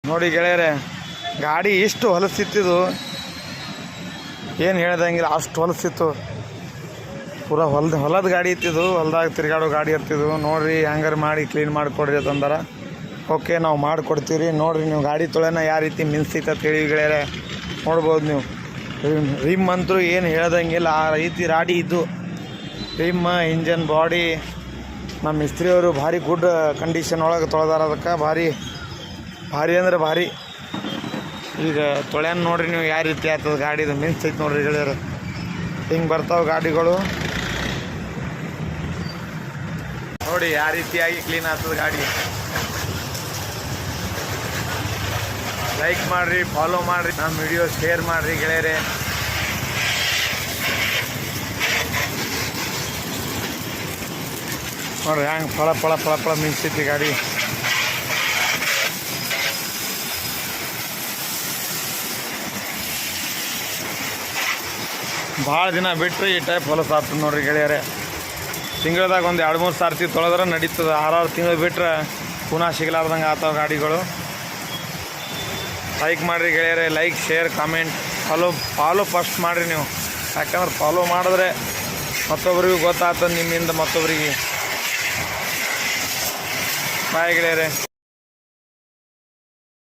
ನೋಡಿ ಗೆಳೆಯರೆ, ಗಾಡಿ ಇಷ್ಟು ಹೊಲಸಿತ್ತಿದ್ದು ಏನು ಹೇಳ್ದಂಗಿಲ್ಲ, ಅಷ್ಟು ಹೊಲಸಿತ್ತು. ಪೂರಾ ಹೊಲದ ಗಾಡಿ ಇತ್ತಿದ್ದು, ಹೊಲದಾಗ ತಿರುಗಾಡೋ ಗಾಡಿ ಇರ್ತಿದ್ವು. ನೋಡಿರಿ ಹ್ಯಾಂಗರ್ ಮಾಡಿ ಕ್ಲೀನ್ ಮಾಡಿಕೊಡ್ರಿ ಅಂತಂದ್ರೆ ಓಕೆ ನಾವು ಮಾಡಿಕೊಡ್ತೀವಿ. ನೋಡಿರಿ ನೀವು ಗಾಡಿ ತೊಳೆನ ಯಾವ ರೀತಿ ಮಿನ್ಸೈತೆ ಅಂತೇಳಿ ಗೆಳೆಯರೆ ನೋಡ್ಬೋದು ನೀವು. ರಿಮ್ ಅಂತೂ ಏನು ಹೇಳ್ದಂಗಿಲ್ಲ, ಆ ರೀತಿ ರಾಡಿ ಇದ್ದು. ರಿಮ್, ಇಂಜನ್, ಬಾಡಿ ನಮ್ಮ ಮಿಸ್ತ್ರಿಯವರು ಭಾರಿ ಗುಡ್ ಕಂಡೀಷನ್ ಒಳಗೆ ತೊಳೆದಾರ. ಅದಕ್ಕೆ ಭಾರಿ ಅಂದ್ರೆ ಭಾರಿ. ಈಗ ತೊಳೆಯನ್ ನೋಡಿರಿ ನೀವು ಯಾವ ರೀತಿ ಆಗ್ತದೆ ಗಾಡಿದು ಮಿನ್ಸೈತೆ ನೋಡಿರಿ ಗೆಳೆಯರು. ಹಿಂಗೆ ಬರ್ತಾವೆ ಗಾಡಿಗಳು ನೋಡಿ ಯಾವ ರೀತಿಯಾಗಿ ಕ್ಲೀನ್ ಆಗ್ತದೆ ಗಾಡಿ. ಲೈಕ್ ಮಾಡಿರಿ, ಫಾಲೋ ಮಾಡಿರಿ, ನಮ್ಮ ವಿಡಿಯೋ ಶೇರ್ ಮಾಡಿರಿ ಗೆಳೆಯರೆ. ನೋಡಿರಿ ಹ್ಯಾಂಗೆ ಫಳ ಫಳ ಫಳ ಫಳ ಮಿನ್ಸೈತಿ ಗಾಡಿ. ಭಾಳ ದಿನ ಬಿಟ್ಟರೆ ಈ ಟೈಪ್ ಹೊಲಸು ಆಗ್ತದೆ ನೋಡಿರಿ ಗೆಳೆಯರೆ. ತಿಂಗಳದಾಗ ಒಂದು 2-3 ಸಾರ್ತಿ ತೊಳೆದ್ರೆ ನಡೀತದೆ. 6 ತಿಂಗಳು ಬಿಟ್ಟರೆ ಪುನಃ ಸಿಗಲಾರ್ದಂಗೆ ಆಗ್ತಾವೆ ಗಾಡಿಗಳು. ಲೈಕ್ ಮಾಡಿರಿ ಗೆಳೆಯರೆ, like, share, comment, follow first ಮಾಡಿರಿ ನೀವು. ಯಾಕಂದ್ರೆ ಫಾಲೋ ಮಾಡಿದ್ರೆ ಮತ್ತೊಬ್ರಿಗೂ ಗೊತ್ತಾಗ್ತದೆ, ನಿಮ್ಮಿಂದ ಮತ್ತೊಬ್ರಿಗೆ. ಬಾಯ್ ಗೆಳೆಯರೆ.